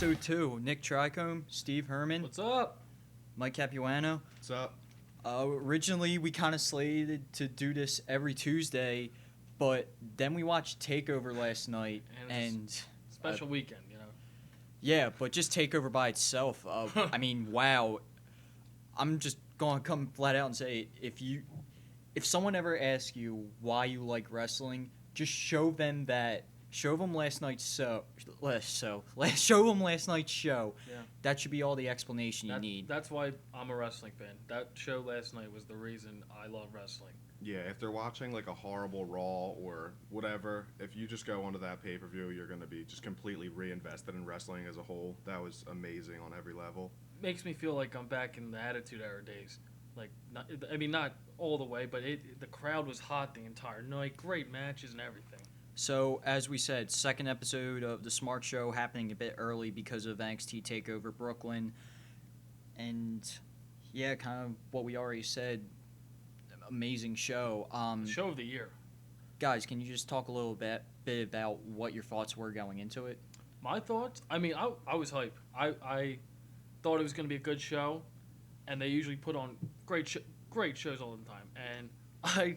episode 2. Nick Tricombe, Steve Herman, What's up? Mike Capuano. What's up? Originally, we kind of slated to do this every Tuesday, but then we watched TakeOver last night, and special weekend, you know. Yeah, but just TakeOver by itself. I mean, wow. I'm just gonna come flat out and say, if someone ever asks you why you like wrestling, just show them last night's show. Show them last night's show. Yeah. That should be all the explanation you need. That's why I'm a wrestling fan. That show last night was the reason I love wrestling. Yeah, if they're watching like a horrible Raw or whatever, if you just go onto that pay-per-view, you're going to be just completely reinvested in wrestling as a whole. That was amazing on every level. Makes me feel like I'm back in the Attitude Era days. Like, not all the way, but the crowd was hot the entire night. Great matches and everything. So, as we said, second episode of the Smark Show happening a bit early because of NXT TakeOver Brooklyn. And, yeah, kind of what we already said, amazing show. Show of the year. Guys, can you just talk a little bit about what your thoughts were going into it? My thoughts? I mean, I was hyped. I thought it was going to be a good show, and they usually put on great shows all the time. And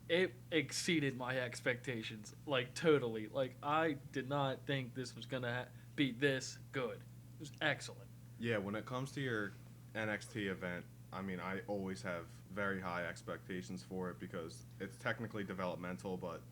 it exceeded my expectations, like, totally. Like, I did not think this was going to be this good. It was excellent. Yeah, when it comes to your NXT event, I mean, I always have very high expectations for it because it's technically developmental, but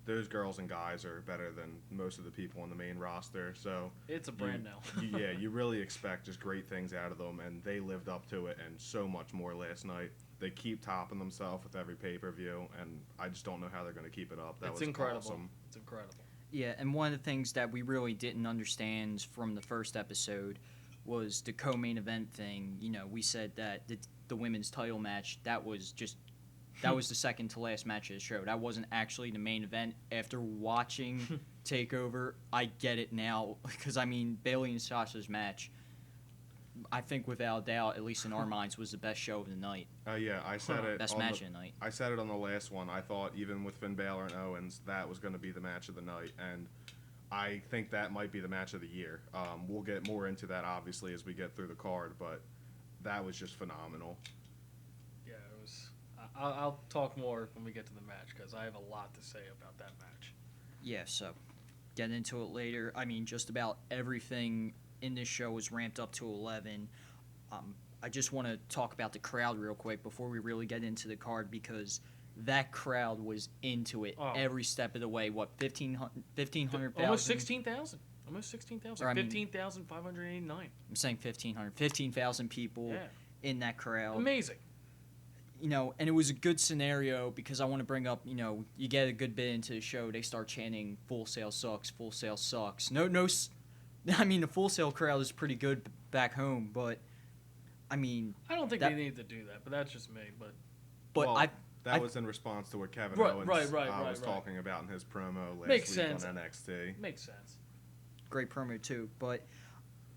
those girls and guys are better than most of the people on the main roster. So it's a brand now. You really expect just great things out of them, and they lived up to it and so much more last night. They keep topping themselves with every pay-per-view, and I just don't know how they're going to keep it up. That was incredible. Awesome. It's incredible. Yeah, and one of the things that we really didn't understand from the first episode was the co-main event thing. You know, we said that the women's title match, that was the second to last match of the show. That wasn't actually the main event. After watching TakeOver, I get it now. Because, I mean, Bayley and Sasha's match, I think without a doubt, at least in our minds, was the best show of the night. Yeah, I said it. Best match of the night. I said it on the last one. I thought even with Finn Balor and Owens, that was going to be the match of the night. And I think that might be the match of the year. We'll get more into that, obviously, as we get through the card. But that was just phenomenal. Yeah, it was. I'll talk more when we get to the match because I have a lot to say about that match. Yeah, so get into it later. I mean, just about everything in this show was ramped up to 11. I just want to talk about the crowd real quick before we really get into the card because that crowd was into it every step of the way. What, 1,500? Almost 16,000. Almost 16,000. I mean, 15,589. I'm saying 1,500. 15,000 people in that crowd. Amazing. You know, and it was a good scenario because I want to bring up, you know, you get a good bit into the show, they start chanting, Full Sail sucks, Full Sail sucks. No, I mean, the Full Sail crowd is pretty good back home, but, I mean... I don't think they need to do that, but that's just me, but well, that was in response to what Kevin Owens was talking about in his promo last week on NXT. Makes sense. Great promo, too, but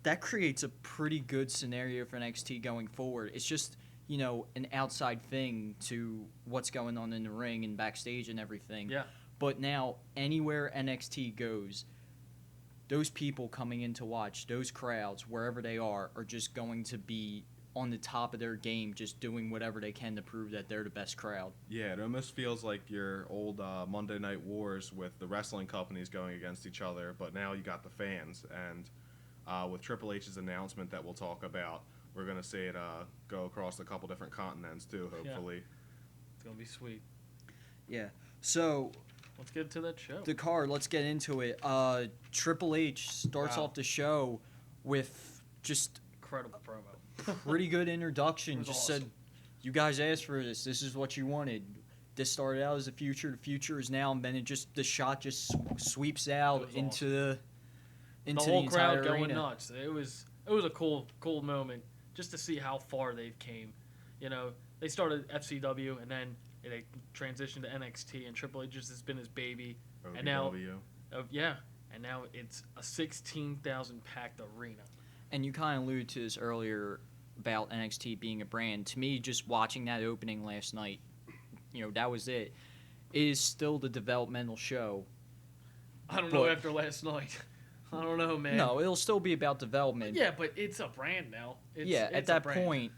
that creates a pretty good scenario for NXT going forward. It's just, you know, an outside thing to what's going on in the ring and backstage and everything. Yeah. But now, anywhere NXT goes, those people coming in to watch, those crowds, wherever they are just going to be on the top of their game, just doing whatever they can to prove that they're the best crowd. Yeah, it almost feels like your old Monday Night Wars with the wrestling companies going against each other, but now you got the fans. And with Triple H's announcement that we'll talk about, we're going to see it go across a couple different continents, too, hopefully. Yeah. It's going to be sweet. Yeah. So... let's get to that show. The card, let's get into it. Triple H starts off the show with just... incredible promo. Pretty good introduction. Just awesome. Said, you guys asked for this. This is what you wanted. This started out as the future. The future is now. And then the shot just sweeps out into the whole entire crowd going arena. nuts. It was a cool moment just to see how far they've came. You know, they started FCW and then they transitioned to NXT, and Triple H has been his baby. OVW. And now, and now it's a 16,000 packed arena. And you kind of alluded to this earlier about NXT being a brand. To me, just watching that opening last night, you know, that was it. It is still the developmental show. I don't know after last night. I don't know, man. No, it'll still be about development. Yeah, but it's a brand now. At it's that a brand. point,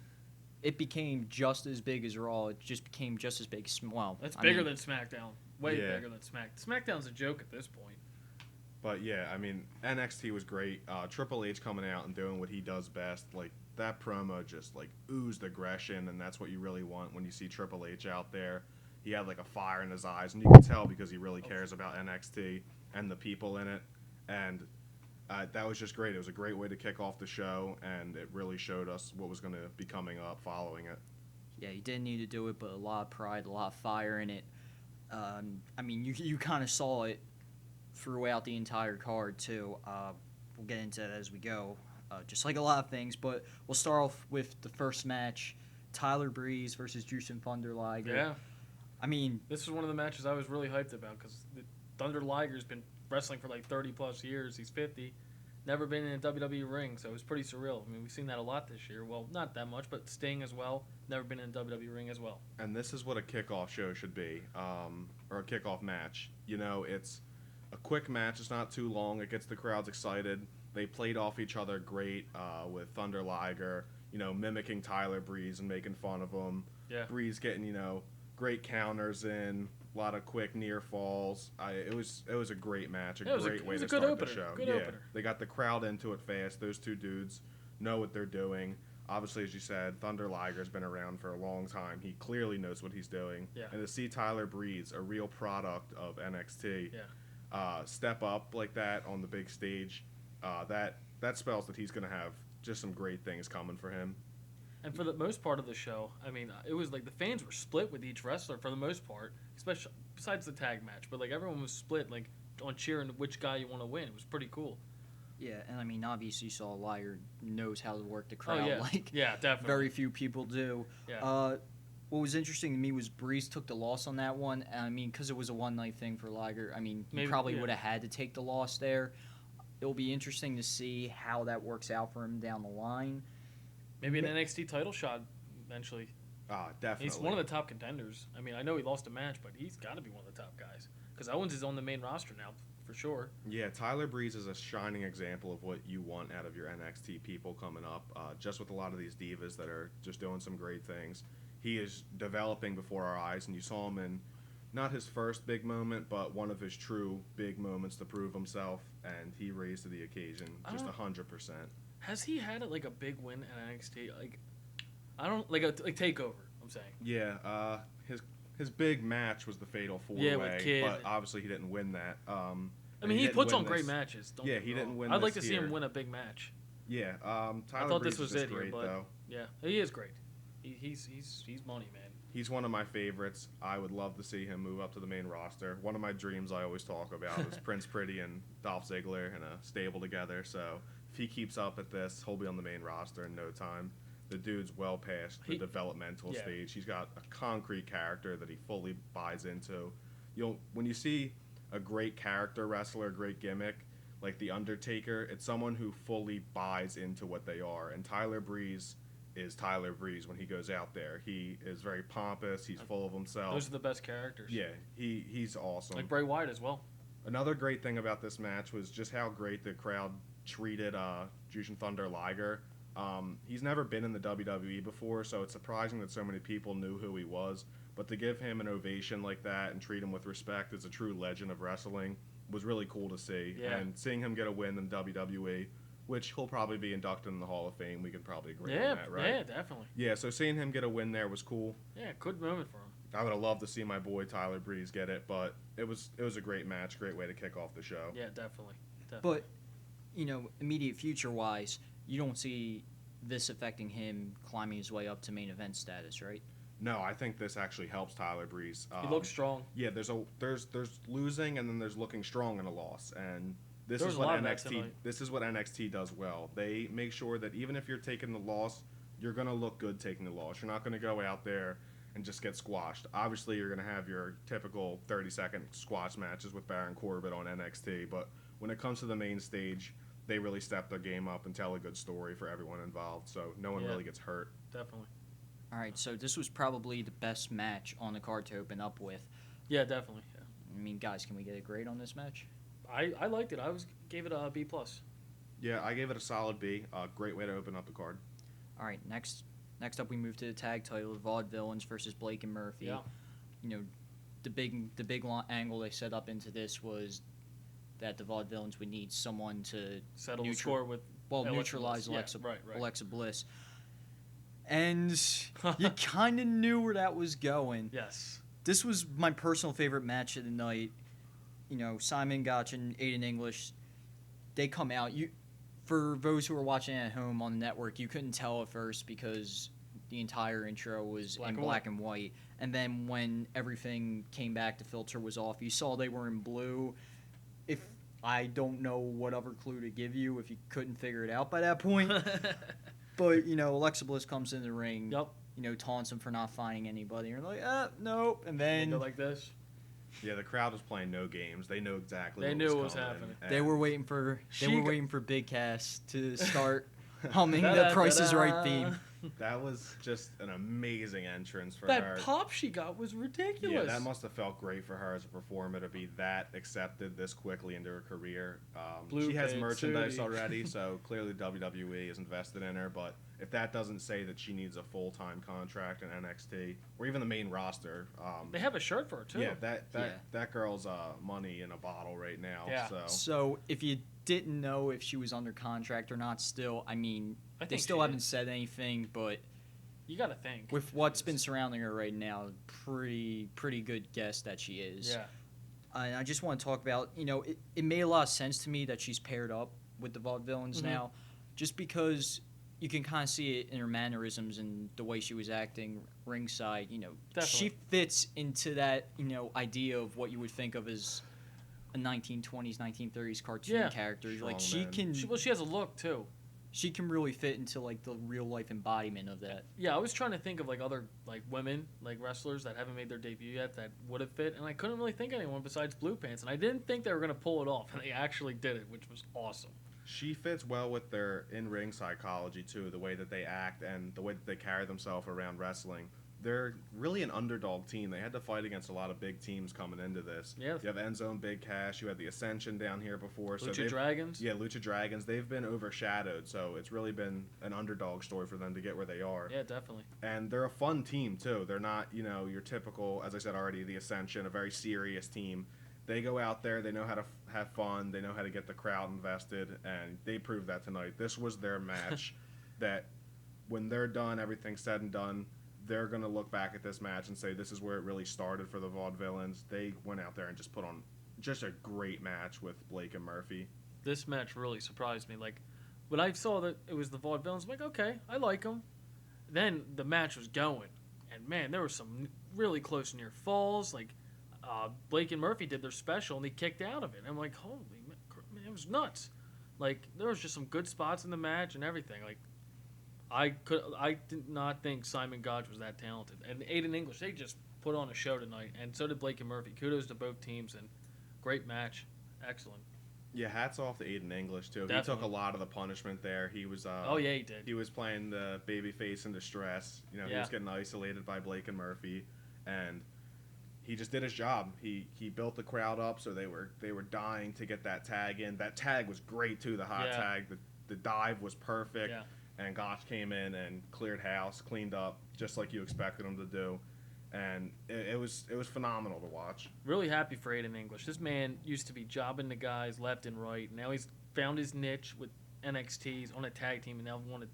it became just as big as Raw. It just became just as big. Well, It's bigger than SmackDown. Way bigger than SmackDown's a joke at this point. But yeah, I mean, NXT was great. Triple H coming out and doing what he does best. Like, that promo just, like, oozed aggression, and that's what you really want when you see Triple H out there. He had, like, a fire in his eyes, and you can tell because he really cares about NXT and the people in it. And that was just great. It was a great way to kick off the show, and it really showed us what was going to be coming up following it. Yeah, he didn't need to do it, but a lot of pride, a lot of fire in it. I mean, you kind of saw it throughout the entire card, too. We'll get into that as we go, just like a lot of things. But we'll start off with the first match, Tyler Breeze versus Jushin Thunder Liger. Yeah. I mean, this is one of the matches I was really hyped about because Thunder Liger's been wrestling for like 30-plus years. He's 50. Never been in a WWE ring, so it was pretty surreal. I mean, we've seen that a lot this year. Well, not that much, but Sting as well. Never been in a WWE ring as well. And this is what a kickoff show should be, or a kickoff match. You know, it's a quick match. It's not too long. It gets the crowds excited. They played off each other great with Thunder Liger, you know, mimicking Tyler Breeze and making fun of him. Yeah. Breeze getting, you know, great counters in, a lot of quick near falls. It was a great match, great way to start the show. Good opener. They got the crowd into it fast. Those two dudes know what they're doing. Obviously, as you said, Thunder Liger's been around for a long time. He clearly knows what he's doing. Yeah. And to see Tyler Breeze, a real product of NXT, step up like that on the big stage, that spells that he's going to have just some great things coming for him. And for the most part of the show, I mean, it was like the fans were split with each wrestler for the most part, especially besides the tag match. But like everyone was split, like on cheering which guy you want to win. It was pretty cool. yeah, and I mean, obviously, you saw Liger knows how to work the crowd. Oh yeah, Like, yeah, definitely. very few people do. Yeah. What was interesting to me was Breeze took the loss on that one. I mean, because it was a one-night thing for Liger. I mean, he probably would have had to take the loss there. It'll be interesting to see how that works out for him down the line. Maybe an NXT title shot eventually. Definitely. He's one of the top contenders. I mean, I know he lost a match, but he's got to be one of the top guys. Because Owens is on the main roster now, for sure. Yeah, Tyler Breeze is a shining example of what you want out of your NXT people coming up. Just with a lot of these divas that are just doing some great things. He is developing before our eyes, and you saw him in not his first big moment, but one of his true big moments to prove himself, and he raised to the occasion just 100%. Has he had like a big win at NXT? Like, I don't like TakeOver. I'm saying. Yeah, his big match was the Fatal 4-Way, Yeah, with Kid. but obviously he didn't win that. I mean, he puts on great matches. He didn't win. I'd like to this see him here. win a big match. Yeah, Tyler I thought Breeze this was is just it here, great, but though. yeah, he is great. He's money, man. He's one of my favorites. I would love to see him move up to the main roster. One of my dreams I always talk about is Prince Pretty and Dolph Ziggler in a stable together. So if he keeps up at this, he'll be on the main roster in no time. The dude's well past the developmental stage. He's got a concrete character that he fully buys into. When you see a great character wrestler, a great gimmick, like The Undertaker, it's someone who fully buys into what they are. And Tyler Breeze is Tyler Breeze when he goes out there. He is very pompous. He's full of himself. Those are the best characters. Yeah, he's awesome. Like Bray Wyatt as well. Another great thing about this match was just how great the crowd treated Jushin Thunder Liger. He's never been in the WWE before, so it's surprising that so many people knew who he was. But to give him an ovation like that and treat him with respect as a true legend of wrestling was really cool to see. Yeah. And seeing him get a win in WWE, which he'll probably be inducted in the Hall of Fame, we can probably agree on that, right? Yeah, definitely. Yeah, so seeing him get a win there was cool. Yeah, good moment for him. I would have loved to see my boy Tyler Breeze get it, but it was a great match, great way to kick off the show. Yeah, definitely. But, immediate future-wise, you don't see this affecting him climbing his way up to main event status, right? No, I think this actually helps Tyler Breeze. He looks strong. Yeah, there's losing and then there's looking strong in a loss, and this There was is a what lot of that NXT tonight. this is what NXT does well. They make sure that even if you're taking the loss, you're gonna look good taking the loss. You're not gonna go out there and just get squashed. Obviously, you're gonna have your typical 30-second squash matches with Baron Corbin on NXT, but when it comes to the main stage, they really step their game up and tell a good story for everyone involved, so no one really gets hurt. Definitely. All right, so this was probably the best match on the card to open up with. Yeah, definitely. Yeah. I mean, guys, can we get a grade on this match? I liked it. Gave it a B plus. Yeah, I gave it a solid B. Great way to open up the card. All right, next up we move to the tag title, the Vaudevillains versus Blake and Murphy. Yeah. You know, the big angle they set up into this was that the Vaudevillains would need someone to settle the score with neutralize Alexa Bliss. Alexa Bliss. And you kind of knew where that was going. Yes. This was my personal favorite match of the night. You know, Simon Gotch and Aiden English, they come out. For those who are watching at home on the network, you couldn't tell at first because the entire intro was in black and white. And then when everything came back, the filter was off. You saw they were in blue. If I don't know what other clue to give you if you couldn't figure it out by that point. But, you know, Alexa Bliss comes in the ring. Yep. You know, taunts him for not finding anybody. You're like, nope. And then go like this. Yeah, the crowd was playing no games. They knew exactly. They what knew was what was coming, happening. They were waiting for Big Cass to start humming the Price is Right theme. That was just an amazing entrance for that her. That pop she got was ridiculous. Yeah, that must have felt great for her as a performer to be that accepted this quickly into her career. She has merchandise already, so clearly WWE is invested in her. But if that doesn't say that she needs a full-time contract in NXT or even the main roster, they have a shirt for her too. Yeah, that girl's money in a bottle right now. Yeah. So if you didn't know if she was under contract or not, still, I mean, they still haven't said anything, but you got to think with what's been surrounding her right now, pretty good guess that she is. Yeah. And I just want to talk about, you know, it made a lot of sense to me that she's paired up with the Vaudevillains now, just because you can kind of see it in her mannerisms and the way she was acting ringside. You know, Definitely. She fits into that, you know, idea of what you would think of as a 1920s, 1930s cartoon character. Like she has a look too. She can really fit into like the real life embodiment of that. Yeah, I was trying to think of like other like women, like wrestlers that haven't made their debut yet that would have fit, and I couldn't really think of anyone besides Blue Pants, and I didn't think they were gonna pull it off, and they actually did it, which was awesome. She fits well with their in-ring psychology too, the way that they act and the way that they carry themselves around wrestling. They're really an underdog team. They had to fight against a lot of big teams coming into this. Yeah. You have Enzo and Big Cash. You had the Ascension down here before. Lucha Dragons. Yeah, Lucha Dragons. They've been overshadowed, so it's really been an underdog story for them to get where they are. Yeah, definitely. And they're a fun team too. They're not, you know, your typical, as I said already, the Ascension, a very serious team. They go out there, they know how to have fun, they know how to get the crowd invested, and they proved that tonight. This was their match that when they're done, everything's said and done, they're going to look back at this match and say this is where it really started for the Vaudevillains. They went out there and just put on just a great match with Blake and Murphy. This match really surprised me. Like, when I saw that it was the Vaudevillains, I'm like, okay, I like them. Then the match was going, and man, there were some really close near falls. Like, Blake and Murphy did their special, and they kicked out of it. And I'm like, holy man, it was nuts. Like, there was just some good spots in the match and everything. Like, I did not think Simon Gotch was that talented. And Aiden English, they just put on a show tonight, and so did Blake and Murphy. Kudos to both teams, and great match. Excellent. Yeah, hats off to Aiden English, too. Definitely. He took a lot of the punishment there. He was oh, yeah, he did. He was playing the babyface in distress. You know, he was getting isolated by Blake and Murphy, and he just did his job. He built the crowd up, so they were dying to get that tag in. That tag was great, too, the hot tag. The dive was perfect. Yeah. And Gotch came in and cleared house, cleaned up, just like you expected him to do. And it was phenomenal to watch. Really happy for Aiden English. This man used to be jobbing the guys left and right. Now he's found his niche with NXT. He's on a tag team and now won a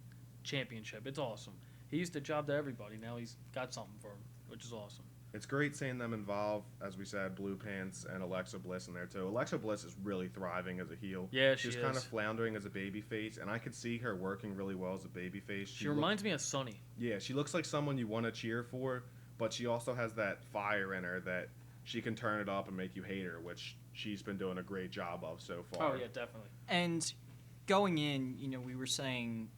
championship. It's awesome. He used to job to everybody. Now he's got something for him, which is awesome. It's great seeing them involved, as we said, Blue Pants and Alexa Bliss in there, too. Alexa Bliss is really thriving as a heel. Yeah, she is. She's kind of floundering as a babyface, and I could see her working really well as a babyface. She reminds me of Sunny. Yeah, she looks like someone you want to cheer for, but she also has that fire in her that she can turn it up and make you hate her, which she's been doing a great job of so far. Oh, yeah, definitely. And going in, you know, we were saying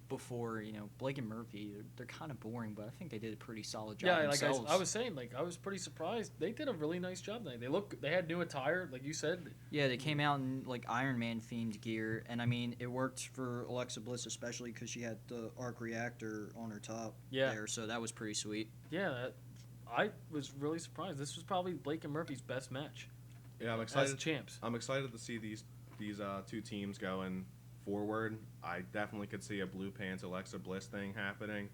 before, you know, Blake and Murphy, they're kind of boring, but I think they did a pretty solid job themselves. Like I was saying, like I was pretty surprised. They did a really nice job tonight. They had new attire, like you said. Yeah, they came out in like Iron Man themed gear, and I mean, it worked for Alexa Bliss especially because she had the arc reactor on her top there, so that was pretty sweet. Yeah, I was really surprised. This was probably Blake and Murphy's best match. Yeah, I'm as excited. champs. I'm excited to see these two teams going forward. I definitely could see a Blue Pants Alexa Bliss thing happening.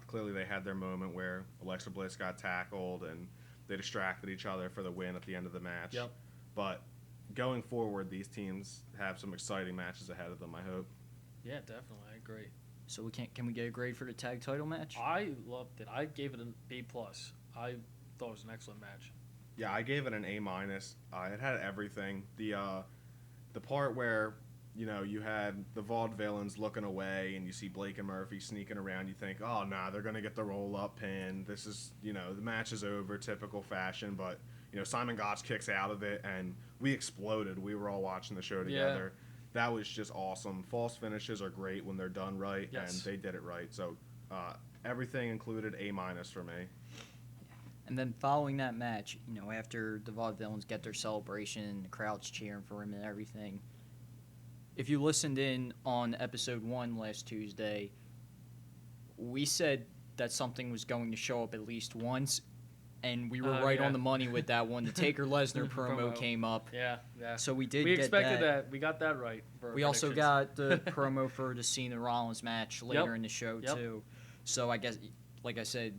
Clearly, they had their moment where Alexa Bliss got tackled and they distracted each other for the win at the end of the match. Yep. But going forward, these teams have some exciting matches ahead of them, I hope. Yeah, definitely. I agree. So can we get a grade for the tag title match? I loved it. I gave it an A+. I thought it was an excellent match. Yeah, I gave it an A-. It had everything. The part where, you had the vaudevillains looking away and you see Blake and Murphy sneaking around, you think, oh, nah, they're going to get the roll-up pin. This is, the match is over, typical fashion. But, Simon Gotch kicks out of it, and we exploded. We were all watching the show together. Yeah. That was just awesome. False finishes are great when they're done right, and they did it right. So everything included A- for me. And then following that match, after the Vaudevillains get their celebration and the crowd's cheering for him and everything, if you listened in on episode 1 last Tuesday, we said that something was going to show up at least once, and we were right on the money with that one. The Taker Lesnar promo came up. Yeah. So we did. We get expected that. We got that right. We also got the promo for the Cena Rollins match later in the show too. So I guess, like I said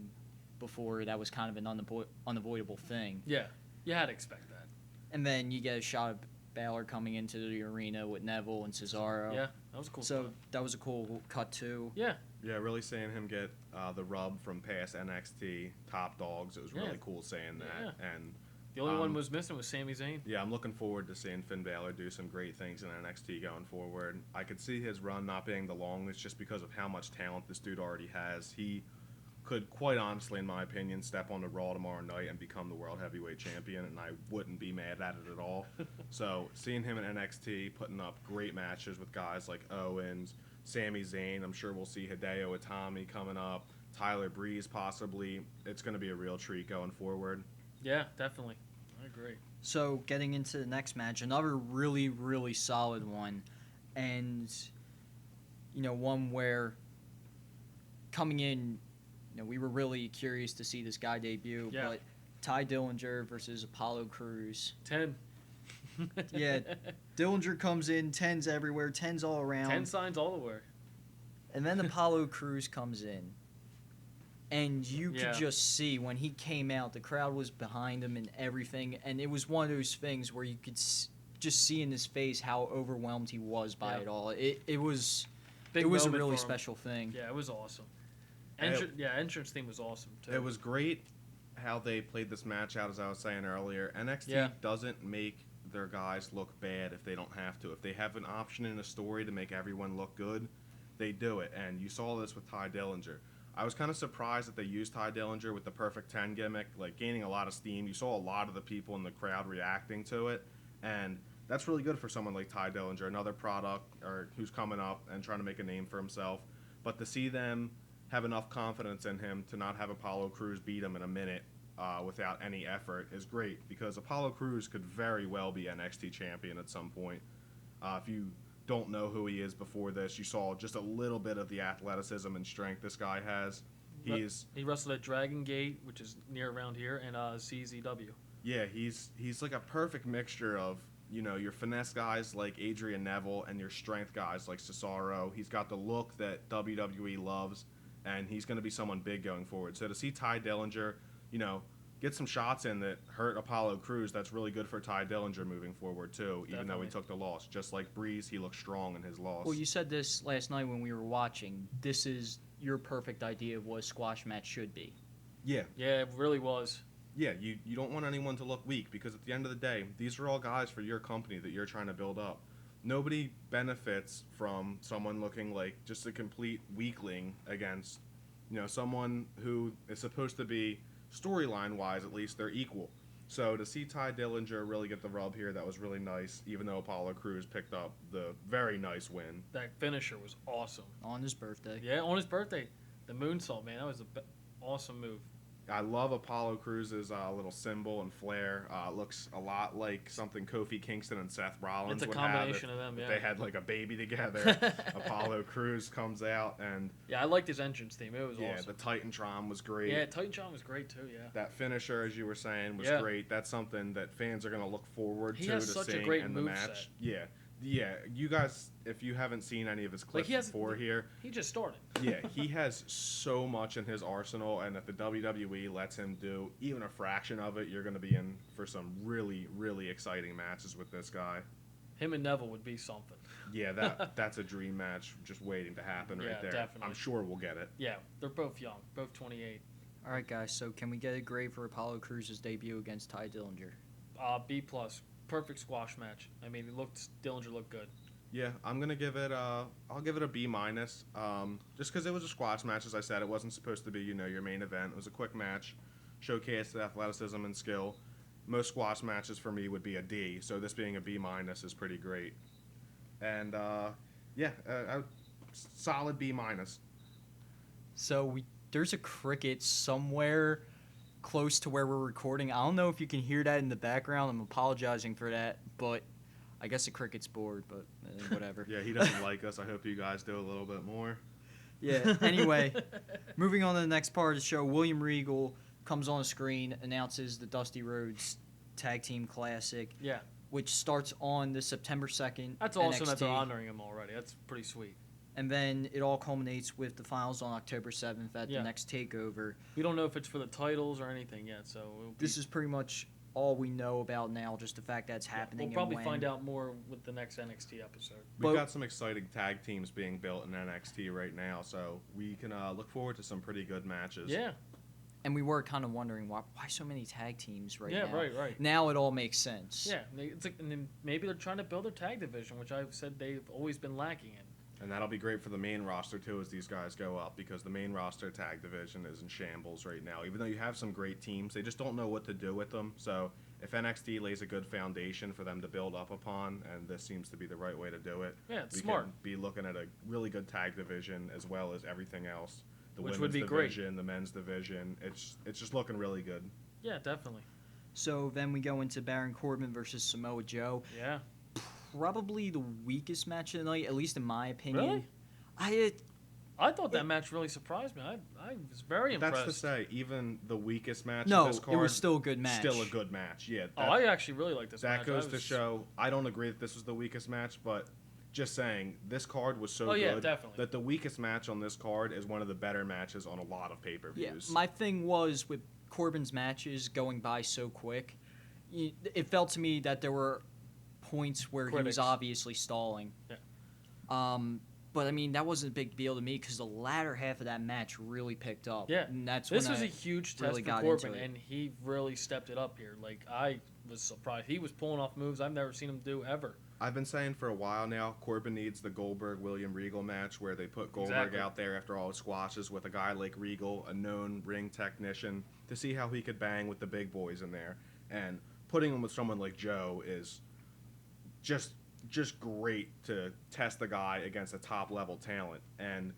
before, that was kind of an unavoidable thing. Yeah, you had to expect that. And then you get a shot of Balor coming into the arena with Neville and Cesaro. Yeah, that was cool. So that was a cool cut too. Yeah. Yeah, really seeing him get the rub from past NXT top dogs. It was really cool seeing that. Yeah. And the only one was missing was Sami Zayn. Yeah, I'm looking forward to seeing Finn Balor do some great things in NXT going forward. I could see his run not being the longest just because of how much talent this dude already has. He could, quite honestly, in my opinion, step on the Raw tomorrow night and become the World Heavyweight Champion, and I wouldn't be mad at it at all. So seeing him in NXT putting up great matches with guys like Owens, Sami Zayn, I'm sure we'll see Hideo Itami coming up, Tyler Breeze possibly. It's going to be a real treat going forward. Yeah, definitely. I agree. So getting into the next match, another really, really solid one, and one where coming in, we were really curious to see this guy debut, but Ty Dillinger versus Apollo Crews. 10. Yeah, Dillinger comes in, 10s everywhere, 10s all around. 10 signs all the way. And then Apollo Crews comes in. And you could just see when he came out, the crowd was behind him and everything. And it was one of those things where you could just see in his face how overwhelmed he was by it all. It was a really special thing. Yeah, it was awesome. Entrance theme was awesome, too. It was great how they played this match out, as I was saying earlier. NXT doesn't make their guys look bad if they don't have to. If they have an option in a story to make everyone look good, they do it. And you saw this with Ty Dillinger. I was kind of surprised that they used Ty Dillinger with the Perfect 10 gimmick, like gaining a lot of steam. You saw a lot of the people in the crowd reacting to it, and that's really good for someone like Ty Dillinger, another product or who's coming up and trying to make a name for himself. But to see them have enough confidence in him to not have Apollo Crews beat him in a minute without any effort is great, because Apollo Crews could very well be NXT champion at some point. If you don't know who he is before this, you saw just a little bit of the athleticism and strength this guy has. He wrestled at Dragon Gate, which is near around here, and CZW. Yeah, he's like a perfect mixture of, your finesse guys like Adrian Neville and your strength guys like Cesaro. He's got the look that WWE loves, and he's going to be someone big going forward. So to see Ty Dillinger, get some shots in that hurt Apollo Crews, that's really good for Ty Dillinger moving forward too, even though he took the loss. Just like Breeze, he looked strong in his loss. Well, you said this last night when we were watching. This is your perfect idea of what a squash match should be. Yeah. Yeah, it really was. Yeah, you don't want anyone to look weak, because at the end of the day, these are all guys for your company that you're trying to build up. Nobody benefits from someone looking like just a complete weakling against, someone who is supposed to be, storyline-wise at least, they're equal. So to see Ty Dillinger really get the rub here, that was really nice, even though Apollo Crews picked up the very nice win. That finisher was awesome. On his birthday. Yeah, on his birthday. The moonsault, man, that was an awesome move. I love Apollo Cruz's little symbol and flair. Looks a lot like something Kofi Kingston and Seth Rollins It's a would combination have of them, if yeah. they had like a baby together. Apollo Cruz comes out and Yeah, I liked his entrance theme. It was awesome. the Titantron was great. Yeah, Titantron was great too. Yeah. That finisher, as you were saying, was Yeah. great. That's something that fans are going to look forward He to has such a seeing great in the moveset. match. Yeah. You guys, if you haven't seen any of his clips before here, He just started. yeah, he has so much in his arsenal, and if the WWE lets him do even a fraction of it, you're going to be in for some really, really exciting matches with this guy. Him and Neville would be something. Yeah, that's a dream match just waiting to happen right Yeah, there. definitely. I'm sure we'll get it. Yeah, they're both young, both 28. All right, guys. So can we get a grade for Apollo Cruz's debut against Ty Dillinger? B+. Perfect squash match. I mean, Dillinger looked good. Yeah, I'm gonna give it. I'll give it a B-. Just because it was a squash match, as I said, it wasn't supposed to be your main event. It was a quick match, showcased athleticism and skill. Most squash matches for me would be a D, so this being a B- is pretty great. And solid B-. So there's a cricket somewhere close to where we're recording. I don't know if you can hear that in the background. I'm apologizing for that, but I guess the cricket's bored, but whatever. Yeah, he doesn't like us. I hope you guys do a little bit more. Yeah, anyway, moving on to the next part of the show, William Regal comes on the screen, announces the Dusty Rhodes Tag Team Classic, Yeah, which starts on the September 2nd. that's awesome that they're NXT. honoring him already. That's pretty sweet. And then it all culminates with the finals on October 7th at Yeah. the next TakeOver. We don't know if it's for the titles or anything yet, so This is pretty much all we know about now, just the fact that it's happening. We'll probably and find when. out more with the next NXT episode. We've But- got some exciting tag teams being built in NXT right now, so we can look forward to some pretty good matches. Yeah, And we were kind of wondering why so many tag teams right now. right. Now it all makes sense. Yeah, and then maybe they're trying to build their tag division, which I've said they've always been lacking in. And that'll be great for the main roster, too, as these guys go up, because the main roster tag division is in shambles right now. Even though you have some great teams, they just don't know what to do with them. So if NXT lays a good foundation for them to build up upon, and this seems to be the right way to do it, Yeah, it's we smart. can be looking at a really good tag division as well as everything else. The Which women's would be great. division, the men's division. It's just looking really good. Yeah, definitely. So then we go into Baron Corbin versus Samoa Joe. Yeah. Probably the weakest match of the night, at least in my opinion. Really? I thought that match really surprised me. I was very impressed. That's to say, even the weakest match No, of this card, it was still a good match. Still a good match, yeah. I actually really like this match. That goes to show, I don't agree that this was the weakest match, but just saying, this card was so yeah, good definitely. that the weakest match on this card is one of the better matches on a lot of Yeah, pay-per-views. my thing was with Corbin's matches going by so quick, it felt to me that there were points where he Critics. was obviously stalling. Yeah. But I mean, that wasn't a big deal to me because the latter half of that match really picked up. Yeah, and that's this when was I a huge really test got for Corbin, into it. and he really stepped it up here. Like, I was surprised. He was pulling off moves I've never seen him do ever. I've been saying for a while now, Corbin needs the Goldberg-William Regal match where they put Goldberg Exactly. out there after all his squashes with a guy like Regal, a known ring technician, to see how he could bang with the big boys in there. And putting him with someone like Joe is just great to test the guy against a top-level talent. And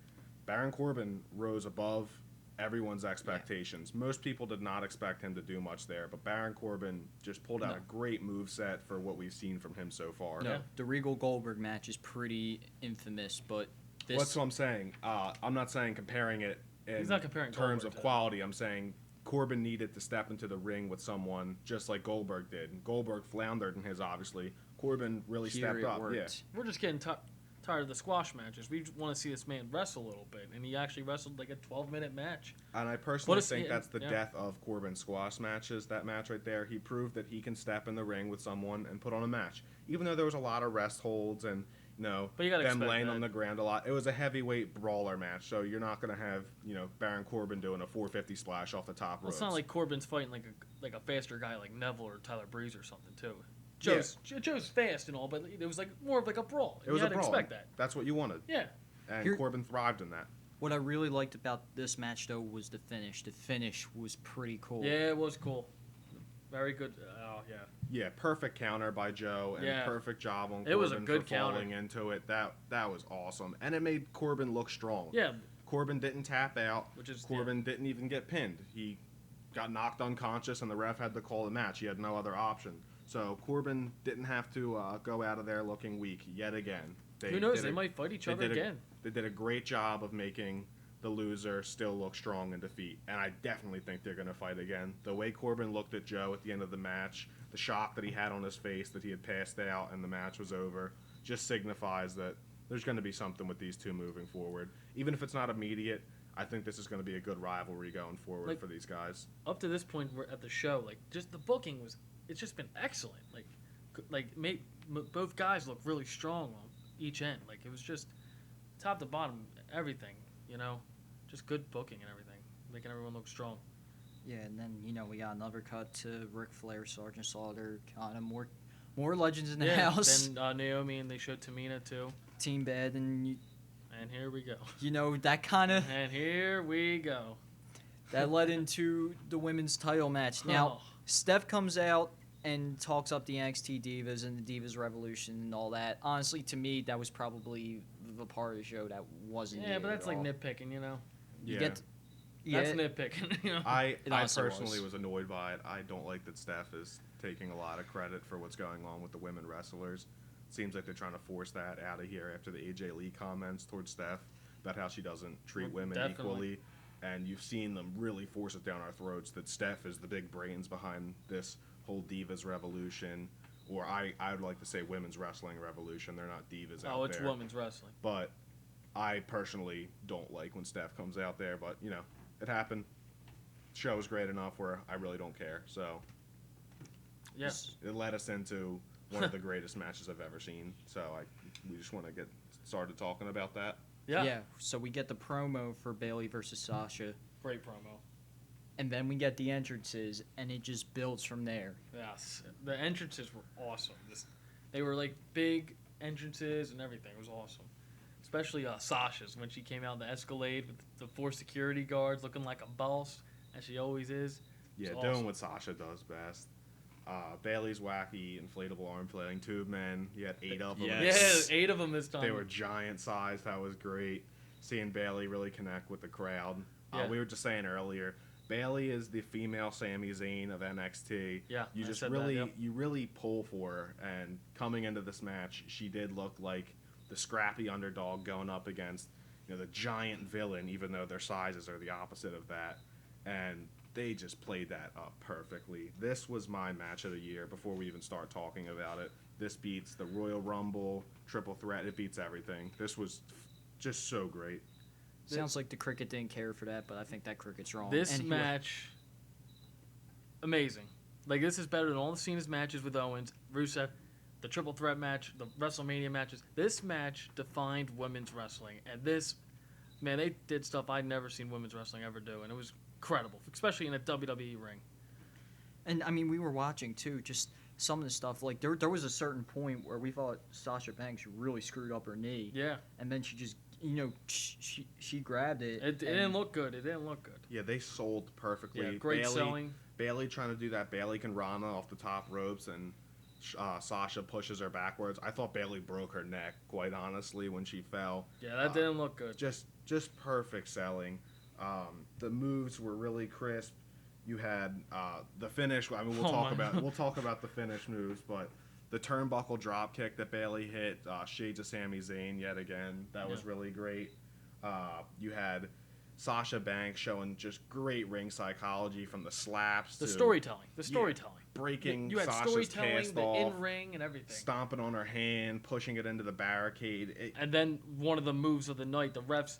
Baron Corbin rose above everyone's expectations. Most people did not expect him to do much there, but Baron Corbin just pulled out a great moveset for what we've seen from him so far. No, Yeah. the Regal Goldberg match is pretty infamous, but this That's what I'm saying. I'm not saying comparing it in He's not comparing terms Goldberg of to- quality. I'm saying Corbin needed to step into the ring with someone just like Goldberg did. Goldberg floundered in his, obviously. Corbin really here stepped it up. worked. Yeah. We're just getting tired of the squash matches. We want to see this man wrestle a little bit, and he actually wrestled like a 12-minute match. And I personally it's- think yeah, that's the yeah. death of Corbin's squash matches. That match right there, he proved that he can step in the ring with someone and put on a match. Even though there was a lot of rest holds and But you gotta them expect laying that. on the ground a lot. It was a heavyweight brawler match, so you're not going to have Baron Corbin doing a 450 splash off the top Well, ropes. it's not like Corbin's fighting like a faster guy like Neville or Tyler Breeze or something too. Yeah. Joe's fast and all, but it was like more of like a brawl. It was you a had to brawl. expect that. That's what you wanted, Yeah. and Here- Corbin thrived in that. What I really liked about this match, though, was the finish. The finish was pretty cool. Yeah, it was cool. Very good. Oh yeah. Yeah, perfect counter by Joe, and Yeah. perfect job on Corbin It was a good for counter. falling into it. That was awesome, and it made Corbin look strong. Yeah. Corbin didn't tap out. Which is Corbin didn't even get pinned. He got knocked unconscious, and the ref had to call the match. He had no other option. So Corbin didn't have to go out of there looking weak yet again. Who knows? They might fight each other again. They did a great job of making the loser still look strong in defeat, and I definitely think they're going to fight again. The way Corbin looked at Joe at the end of the match, the shock that he had on his face that he had passed out and the match was over, just signifies that there's going to be something with these two moving forward. Even if it's not immediate, I think this is going to be a good rivalry going forward for these guys. Up to this point, we're at the show. Like, just the booking it's just been excellent. Both guys look really strong on each end. Like, it was just top to bottom, everything, just good booking and everything, making everyone look strong. Yeah, and then, we got another cut to Ric Flair, Sergeant Slaughter, kind of more legends in the house. Then Naomi, and they showed Tamina, too. Team Bad, and here we go. That kind of... And here we go. That led into the women's title match. Now, Steph comes out and talks up the NXT Divas and the Divas Revolution and all that. Honestly, to me, that was probably the part of the show that wasn't but that's like nitpicking, Yeah. That's nitpicking, I also personally was annoyed by it. I don't like that Steph is taking a lot of credit for what's going on with the women wrestlers. Seems like they're trying to force that out of here after the AJ Lee comments towards Steph about how she doesn't treat women equally. And you've seen them really force it down our throats that Steph is the big brains behind this whole Divas revolution. Or I would like to say women's wrestling revolution. They're not divas out there. Oh, it's women's wrestling. But I personally don't like when Steph comes out there. But, it happened. Show was great enough where I really don't care. So, yes, it led us into one of the greatest matches I've ever seen. So we just want to get started talking about that. Yeah. So we get the promo for Bayley versus Sasha. Great promo. And then we get the entrances, and it just builds from there. Yes, the entrances were awesome. They were like big entrances and everything. It was awesome. Especially Sasha's when she came out the Escalade with the 4 security guards looking like a boss, as she always is. Yeah, doing what Sasha does best. Bayley's wacky inflatable arm flailing tube men. You had 8 of them. Yeah, 8 of them this time. They were giant size. That was great. Seeing Bayley really connect with the crowd. We were just saying earlier, Bayley is the female Sami Zayn of NXT. Yeah, you just you really pull for her. And coming into this match, she did look like the scrappy underdog going up against the giant villain, even though their sizes are the opposite of that. And they just played that up perfectly. This was my match of the year before we even start talking about it. This beats the Royal Rumble, Triple Threat. It beats everything. This was just so great. Sounds like the cricket didn't care for that, but I think that cricket's wrong. This match, amazing. Like, this is better than all the Cena's matches with Owens, Rusev, the Triple Threat match, the WrestleMania matches. This match defined women's wrestling. And they did stuff I'd never seen women's wrestling ever do. And it was incredible, especially in a WWE ring. And, we were watching, too, just some of the stuff. Like, there was a certain point where we thought Sasha Banks really screwed up her knee. Yeah. And then she just, she grabbed it. It didn't look good. Yeah, they sold perfectly. Yeah, great selling. Bayley trying to do that Bayley can Rana off the top ropes, and Sasha pushes her backwards. I thought Bayley broke her neck, quite honestly, when she fell. Yeah, that didn't look good. Just perfect selling. The moves were really crisp. You had the finish. We'll talk about the finish moves, but the turnbuckle drop kick that Bayley hit, shades of Sami Zayn yet again. That was really great. You had Sasha Banks showing just great ring psychology from the slaps the to storytelling. Breaking you had Sasha's storytelling, cast the off, in-ring and everything. stomping on her hand, pushing it into the barricade. And then one of the moves of the night, the refs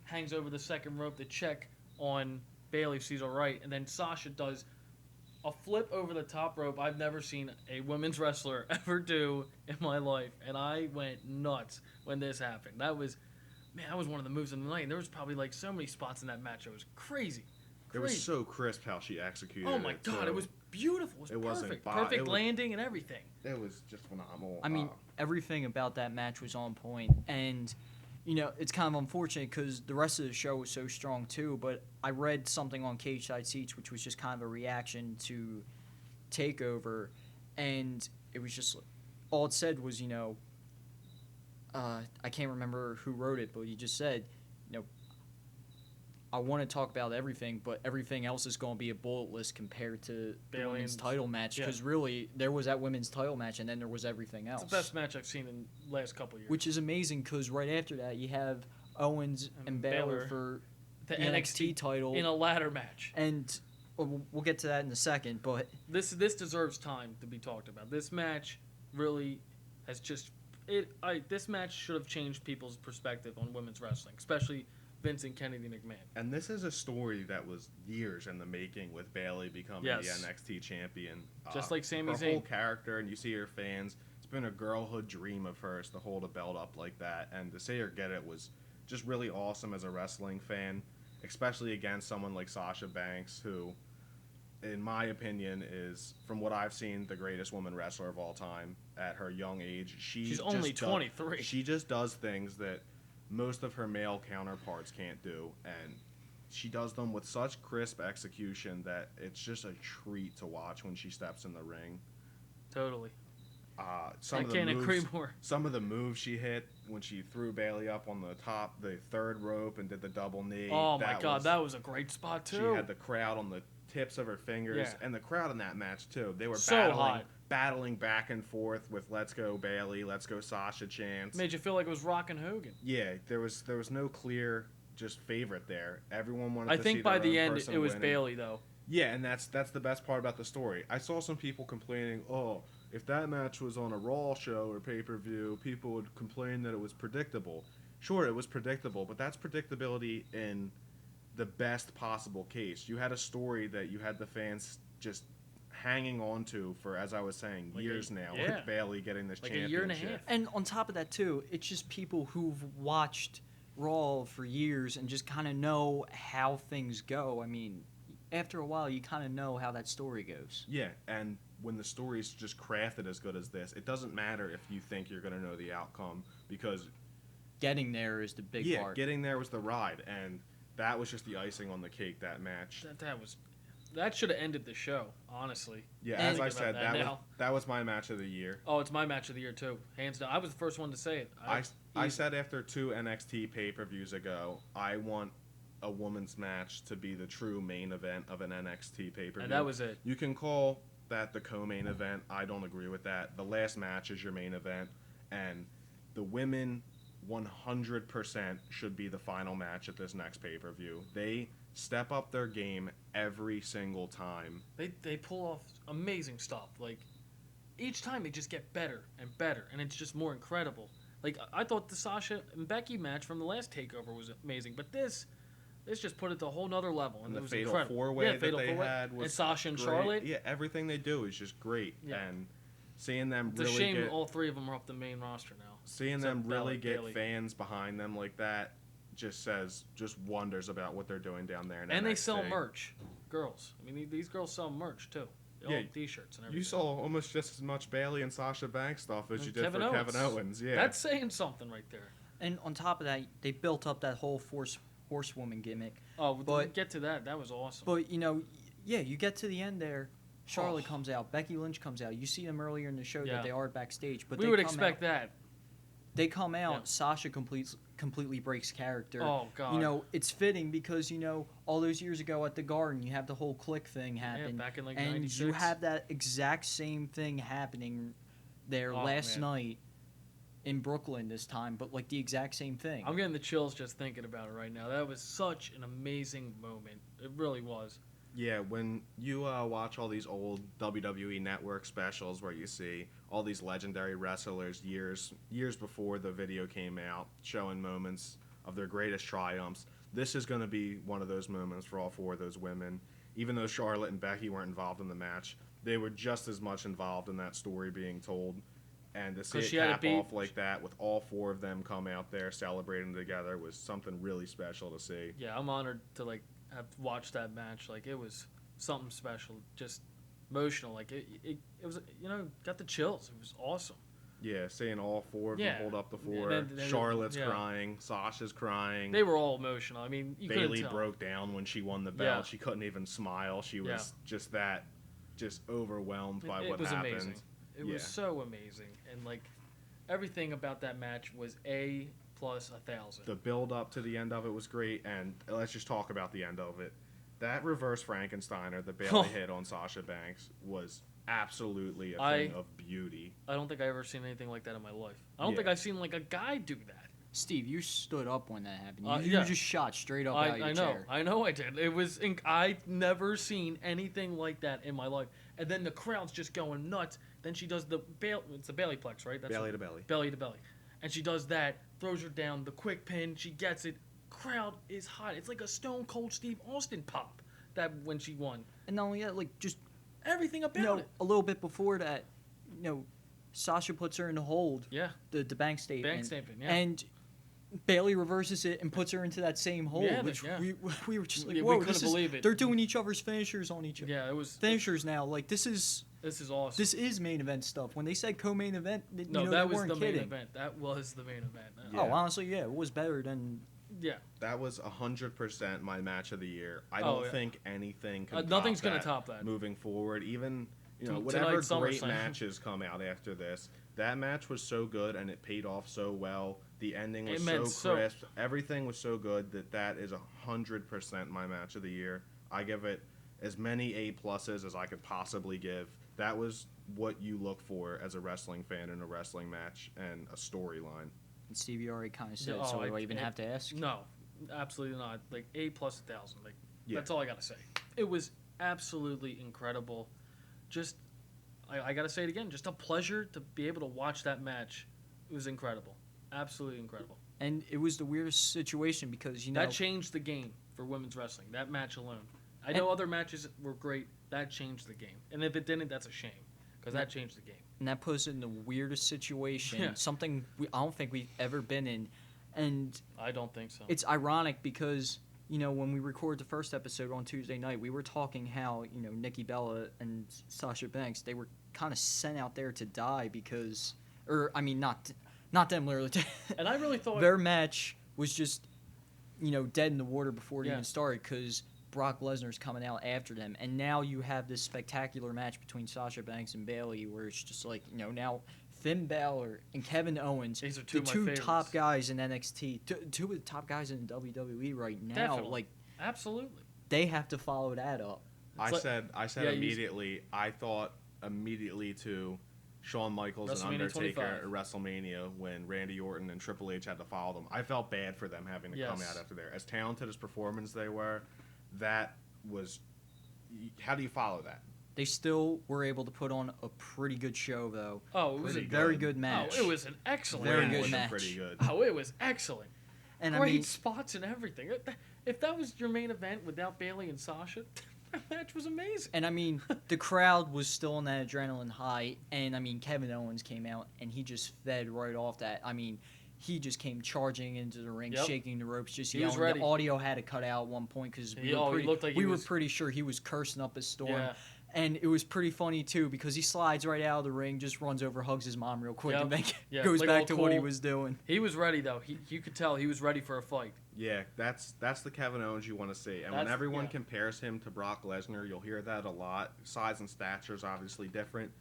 hangs over the second rope to check on Bayley if she's all right, and then Sasha does a flip over the top rope I've never seen a women's wrestler ever do in my life, and I went nuts when this happened. That was one of the moves of the night, and there was probably like so many spots in that match. It was crazy. It was so crisp how she executed it. Oh my God, it was beautiful. It was perfect. Perfect landing and everything. It was just phenomenal. Everything about that match was on point, and it's kind of unfortunate because the rest of the show was so strong too, but I read something on Cage Side Seats, which was just kind of a reaction to TakeOver, and it was just, all it said was, I can't remember who wrote it, but he just said, I want to talk about everything, but everything else is going to be a bullet list compared to the women's title match. Because really, there was that women's title match, and then there was everything else. It's the best match I've seen in the last couple of years. Which is amazing, because right after that, you have Owens and Baylor for the NXT title in a ladder match. And we'll get to that in a second, but this deserves time to be talked about. This match really has just this match should have changed people's perspective on women's wrestling, especially Vince and Kennedy McMahon. And this is a story that was years in the making, with Bayley becoming the NXT champion. Just like Sami Zayn. Her whole character, and you see her fans. It's been a girlhood dream of hers to hold a belt up like that, and to see her get it was just really awesome as a wrestling fan, especially against someone like Sasha Banks, who, in my opinion, is, from what I've seen, the greatest woman wrestler of all time at her young age. She's only 23. She just does things that most of her male counterparts can't do, and she does them with such crisp execution that it's just a treat to watch when she steps in the ring. Totally. I can't agree more. Some of the moves she hit when she threw Bayley up on the third rope and did the double knee. Oh my God, that was a great spot too. She had the crowd on the tips of her fingers, and the crowd in that match too. They were battling back and forth with "Let's go Bayley, let's go Sasha" chants. Made you feel like it was Rock and Hogan. Yeah, there was no clear just favorite there. Everyone wanted. I to think see by their the own end person it was winning. Bayley though. Yeah, and that's the best part about the story. I saw some people complaining, "Oh, if that match was on a Raw show or pay-per-view, people would complain that it was predictable." Sure, it was predictable, but that's predictability in the best possible case. You had a story that you had the fans just hanging on to for, as I was saying, years now, with Bayley getting this championship. A year and a half. And on top of that, too, it's just people who've watched Raw for years and just kind of know how things go. I mean, after a while, you kind of know how that story goes. Yeah, and when the story's just crafted as good as this, it doesn't matter if you think you're going to know the outcome, because getting there is the big part. Yeah, getting there was the ride, and that was just the icing on the cake, that match. That should have ended the show, honestly. Yeah, as I said, that was my match of the year. Oh, it's my match of the year, too. Hands down. I was the first one to say it. I said after 2 NXT pay-per-views ago, I want a women's match to be the true main event of an NXT pay-per-view. And that was it. You can call that the co-main event. I don't agree with that. The last match is your main event, and the women 100% should be the final match at this next pay-per-view. They step up their game every single time. They pull off amazing stuff. Like, each time they just get better and better, and it's just more incredible. Like, I thought the Sasha and Becky match from the last TakeOver was amazing, but this just put it to a whole nother level, and the it was fatal incredible. four-way that they had was and Sasha and great. Charlotte. Yeah, everything they do is just great, and seeing them It's really a shame get, all three of them are off the main roster now. Seeing them really get Bayley. fans behind them like that just says wonders about what they're doing down there in And NXT. they sell merch, girls. I mean, these girls sell merch too. They all T-shirts and everything. You saw almost just as much Bayley and Sasha Banks stuff as you did Kevin for Owens. Kevin Owens. Yeah, That's saying something right there. And on top of that, they built up that whole horsewoman gimmick. Oh, but get to that. That was awesome. But, you get to the end there. Charlotte comes out. Becky Lynch comes out. You see them earlier in the show that they are backstage. But we would expect that. They come out. Yeah. Sasha completely breaks character. Oh, God. It's fitting because, all those years ago at the Garden, you have the whole click thing happen. Yeah, back in, 96. And you have that exact same thing happening there last night in Brooklyn this time, but, the exact same thing. I'm getting the chills just thinking about it right now. That was such an amazing moment. It really was. Yeah, when you watch all these old WWE Network specials where you see all these legendary wrestlers years before the video came out, showing moments of their greatest triumphs, this is going to be one of those moments for all 4 of those women. Even though Charlotte and Becky weren't involved in the match, they were just as much involved in that story being told. And to see it cap off like that with all 4 of them come out there celebrating together was something really special to see. Yeah, I'm honored to have watched that match. It was something special, just emotional. It was, got the chills. It was awesome. Yeah, seeing all 4 of them hold up the floor. Then Charlotte's crying, Sasha's crying. They were all emotional. I mean, you couldn't tell. Bayley broke down when she won the belt. Yeah. She couldn't even smile. She was just overwhelmed by what happened. It was amazing. It was so amazing, and everything about that match was plus 1,000. The build up to the end of it was great, and let's just talk about the end of it. That reverse Frankensteiner that Bailey hit on Sasha Banks was absolutely a thing of beauty. I don't think I ever seen anything like that in my life. I don't think I've seen like a guy do that. Steve, you stood up when that happened. You just shot straight up out of your chair. I know I did. It was. I've never seen anything like that in my life. And then the crowd's just going nuts. Then she does it's the Bailey plex, right? That's belly to belly. Belly to belly. And she does that, throws her down, the quick pin, she gets it. Crowd is hot. It's like a Stone Cold Steve Austin pop that when she won. And not only that, like just everything about it. A little bit before that, Sasha puts her in the hold. Yeah. The bank statement. Bank statement, yeah. And Bailey reverses it and puts her into that same hold, which we were just like, whoa, we couldn't believe it. They're doing each other's finishers on each other. Yeah, it was finishers now. Like this is awesome. This is main event stuff. When they said co-main event, that was the kidding. main event. That was the main event. Yeah. Oh, honestly, yeah, it was better than. Yeah. That was 100% my match of the year. I don't think anything can. Nothing's gonna top that moving forward. Even whatever great matches come out after this. That match was so good and it paid off so well. The ending was so crisp. Everything was so good that is 100% my match of the year. I give it as many A pluses as I could possibly give. That was what you look for as a wrestling fan in a wrestling match and a storyline. And Stevie already kind of said, so do I even have to ask? No, absolutely not. Like A plus 1,000. Like that's all I gotta say. It was absolutely incredible. Just. I gotta say it again. Just a pleasure to be able to watch that match. It was incredible, absolutely incredible. And it was the weirdest situation because that changed the game for women's wrestling. That match alone. I know other matches were great. That changed the game. And if it didn't, that's a shame because that changed the game. And that puts it in the weirdest situation. Something I don't think we've ever been in. And I don't think so. It's ironic because. When we recorded the first episode on Tuesday night, we were talking how, Nikki Bella and Sasha Banks, they were kind of sent out there to die because, not them literally. And I really thought their match was just, dead in the water before it even started because Brock Lesnar's coming out after them. And now you have this spectacular match between Sasha Banks and Bailey where it's just like, now Finn Balor and Kevin Owens, these are two top guys in NXT, two of the top guys in WWE right now. Definitely. Like, absolutely, they have to follow that up. I said immediately. I thought immediately to Shawn Michaels and Undertaker at WrestleMania when Randy Orton and Triple H had to follow them. I felt bad for them having to come out after there. As talented as performance they were, that was. How do you follow that? They still were able to put on a pretty good show, though. Oh, it was a very good match. Oh, it was an excellent very good match. Pretty good. Oh, it was excellent. And great spots and everything. If that was your main event without Bailey and Sasha, that match was amazing. And the crowd was still on that adrenaline high. And Kevin Owens came out and he just fed right off that. He just came charging into the ring, shaking the ropes, just yelling. The audio had to cut out at one point because we were pretty sure he was cursing up a storm. Yeah. And it was pretty funny, too, because he slides right out of the ring, just runs over, hugs his mom real quick, and then goes back to what he was doing. He was ready, though. You could tell he was ready for a fight. Yeah, that's the Kevin Owens you want to see. And when everyone compares him to Brock Lesnar, you'll hear that a lot. Size and stature is obviously different.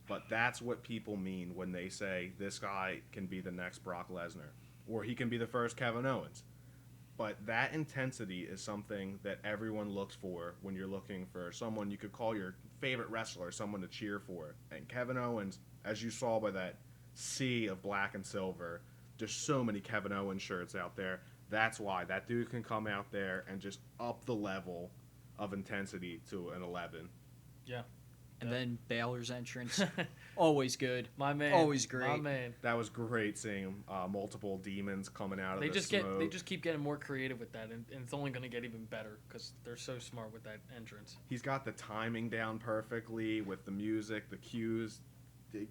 But that's what people mean when they say this guy can be the next Brock Lesnar. Or he can be the first Kevin Owens. But that intensity is something that everyone looks for when you're looking for someone you could call your favorite wrestler, someone to cheer for. And Kevin Owens, as you saw by that sea of black and silver, there's so many Kevin Owens shirts out there. That's why that dude can come out there and just up the level of intensity to an 11. Yeah. And then Balor's entrance, always good. My man. Always great. My man. That was great seeing multiple demons coming out of the smoke. They just keep getting more creative with that, and it's only going to get even better because they're so smart with that entrance. He's got the timing down perfectly with the music, the cues.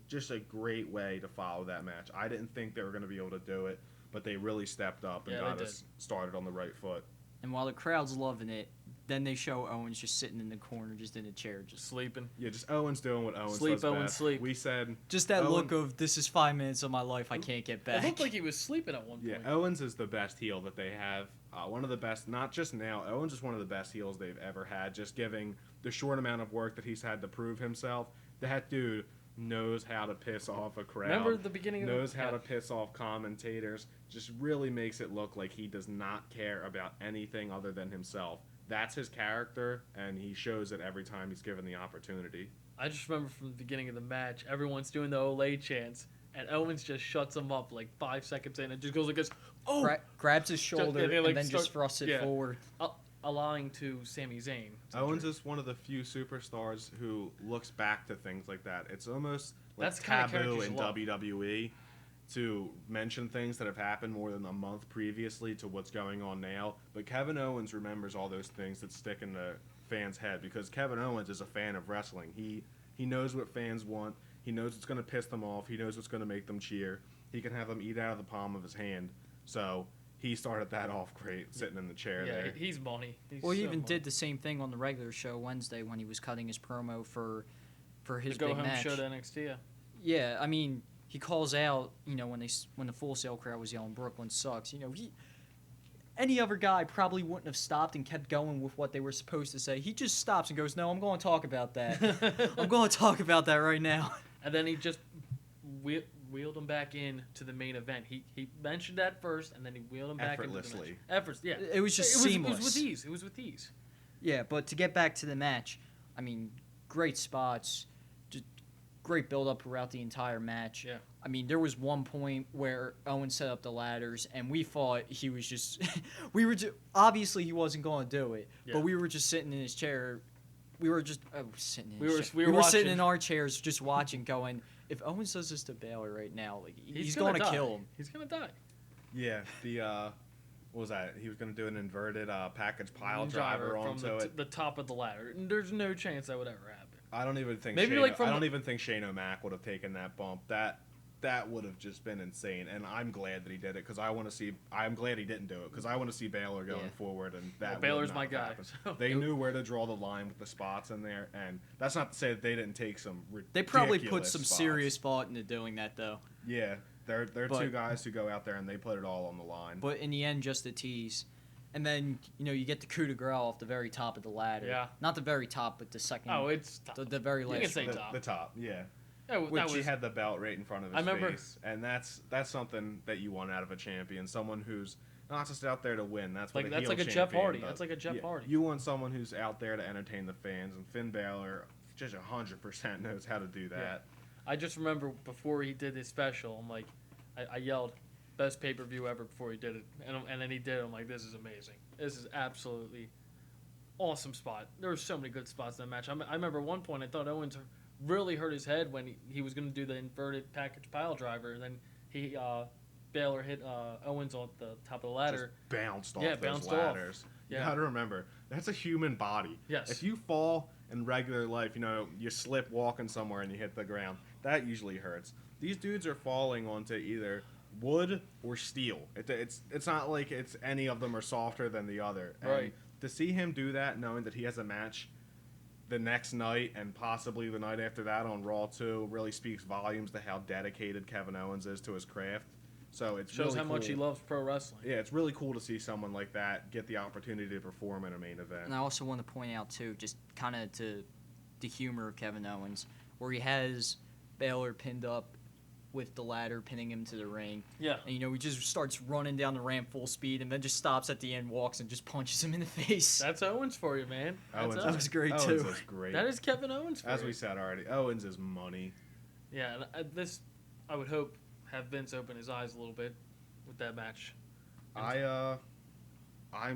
Just a great way to follow that match. I didn't think they were going to be able to do it, but they really stepped up and got us started on the right foot. And while the crowd's loving it, then they show Owens just sitting in the corner, just in a chair, just sleeping. Yeah, just Owens doing what Owens sleep, does Owens best. sleep. We said just that look of this is 5 minutes of my life I can't get back. It looked like he was sleeping at one point. Yeah, Owens is the best heel that they have. One of the best, not just now. Owens is one of the best heels they've ever had. Just giving the short amount of work that he's had to prove himself. That dude knows how to piss off a crowd. Remember the beginning of knows how to piss off commentators. Just really makes it look like he does not care about anything other than himself. That's his character, and he shows it every time he's given the opportunity. I just remember from the beginning of the match, everyone's doing the Olay chants, and Owens just shuts him up like 5 seconds in and just goes like this, oh! Grabs his shoulder and then just thrusts it forward. Allowing to Sami Zayn. Owens is one of the few superstars who looks back to things like that. It's almost like That's the kind of taboo characters in you love. WWE to mention things that have happened more than a month previously to what's going on now. But Kevin Owens remembers all those things that stick in the fans' head because Kevin Owens is a fan of wrestling. He knows what fans want. He knows what's going to piss them off. He knows what's going to make them cheer. He can have them eat out of the palm of his hand. So he started that off great, sitting in the chair there. Yeah, he's money. He even did the same thing on the regular show Wednesday when he was cutting his promo for his the big go-home match. show to NXT, yeah. Yeah, I mean, he calls out, when the Full Sail crowd was yelling Brooklyn sucks. Any other guy probably wouldn't have stopped and kept going with what they were supposed to say. He just stops and goes, "No, I'm going to talk about that. I'm going to talk about that right now." And then he just wheeled him back in to the main event. He mentioned that first, and then he wheeled him back into the match. Effortlessly. Yeah. It was just seamless. It was with ease. Yeah, but to get back to the match, I mean, great spots, just great build-up throughout the entire match. Yeah. I mean, there was one point where Owen set up the ladders, and we thought he was just... obviously, he wasn't going to do it, but we were just sitting in his chair. We were just sitting in his chair. We were sitting in our chairs just watching, going, if Owens does this to Baylor right now, like he's going to kill him. He's going to die. Yeah, what was that? He was going to do an inverted package pile driver onto the top of the ladder. And there's no chance that would ever happen. I don't even think Shane O'Mac would have taken that bump. That would have just been insane, and I'm glad that he did it because I'm glad he didn't do it because I want to see Baylor going forward, and that Baylor's my guy. So they knew where to draw the line with the spots in there, and that's not to say that they didn't take some ridiculous They probably put some spots. serious thought into doing that, though. Yeah, they're two guys who go out there and they put it all on the line. But in the end, just a tease. And then, you get the coup de grace off the very top of the ladder. Yeah. Not the very top, but the second. Oh, it's top. The very last. You can say one. top. The top, yeah. Which he had the belt right in front of his remember, face, and that's something that you want out of a champion, someone who's not just out there to win. That's what that's like a Jeff Hardy. That's like a Jeff Hardy. You want someone who's out there to entertain the fans, and Finn Balor just 100% knows how to do that. Yeah. I just remember before he did his special, I'm like, I yelled, "Best pay-per-view ever!" before he did it, and then he did it. I'm like, "This is amazing. This is absolutely awesome spot." There were so many good spots in that match. I remember one point I thought Owens really hurt his head when he was going to do the inverted package pile driver, and then Baylor hit Owens on the top of the ladder. Just bounced off those ladders. You got to remember, that's a human body. Yes. If you fall in regular life, you slip walking somewhere and you hit the ground, that usually hurts. These dudes are falling onto either wood or steel. It's not like it's any of them are softer than the other. Right. And to see him do that, knowing that he has a match the next night and possibly the night after that on Raw too, really speaks volumes to how dedicated Kevin Owens is to his craft. So it shows really how much he loves pro wrestling. Yeah, it's really cool to see someone like that get the opportunity to perform in a main event. And I also want to point out too, just kind of to the humor of Kevin Owens, where he has Baylor pinned up with the ladder, pinning him to the ring. Yeah. And, he just starts running down the ramp full speed and then just stops at the end, walks, and just punches him in the face. That's Owens for you, man. That was great, too. Owens is great. That is Kevin Owens for As you. we said already, Owens is money. Yeah, and this, I would hope, have Vince open his eyes a little bit with that match. I'm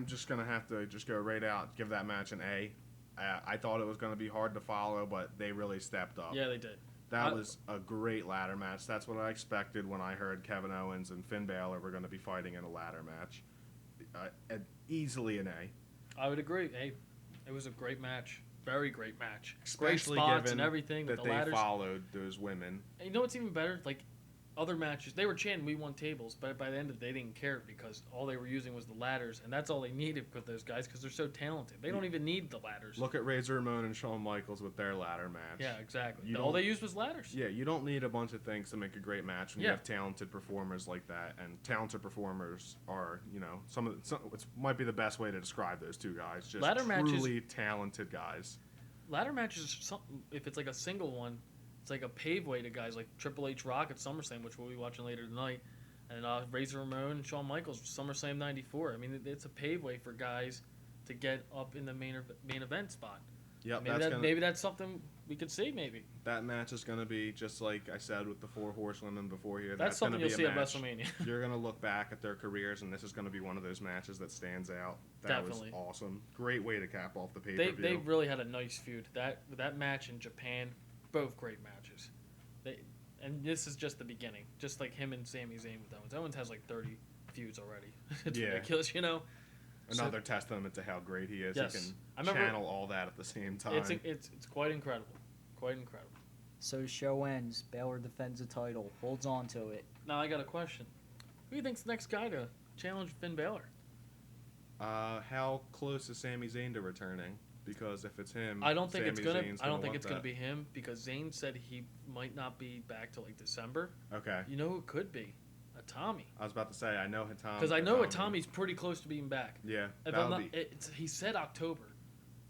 just going to have to just go right out, give that match an A. I thought it was going to be hard to follow, but they really stepped up. Yeah, they did. That was a great ladder match. That's what I expected when I heard Kevin Owens and Finn Balor were going to be fighting in a ladder match. Easily an A. I would agree. Hey, it was a great match. Very great match. Especially great spots given and everything that with the they ladders. followed those women. And you know what's even better? Like, other matches, they were chanting, "We won tables," but by the end of it, they didn't care because all they were using was the ladders, and that's all they needed with those guys because they're so talented. They don't even need the ladders. Look at Razor Ramon and Shawn Michaels with their ladder match. Yeah, exactly. You All they used was ladders. Yeah, you don't need a bunch of things to make a great match when you have talented performers like that, and talented performers are, it might be the best way to describe those two guys. Just truly talented guys. Ladder matches, if it's like a single one, it's like a pave way to guys like Triple H Rock at SummerSlam, which we'll be watching later tonight, and Razor Ramon and Shawn Michaels SummerSlam '94. I mean, it's a pave way for guys to get up in the main event spot. Yep, maybe that's something we could see. Maybe that match is going to be just like I said with the 4 Horsewomen before here. That's something you'll see at WrestleMania. You're going to look back at their careers, and this is going to be one of those matches that stands out. That Definitely. was awesome. Great way to cap off the pay-per-view. They really had a nice feud. That match in Japan, both great matches. And this is just the beginning. Just like him and Sami Zayn with Owens. Owens has like 30 feuds already. It's ridiculous, you know. Another testament to how great he is. Yes. He can channel all that at the same time. It's quite incredible. Quite incredible. So show ends. Balor defends the title. Holds on to it. Now I got a question. Who do you think's the next guy to challenge Finn Balor? How close is Sami Zayn to returning? Because if it's him, I don't think it's gonna gonna be him because Zayn said he might not be back till like December. Okay. You know who it could be? Tommy. I was about to say I know Hitami. Because I know Tommy's pretty close to being back. Yeah. He said October.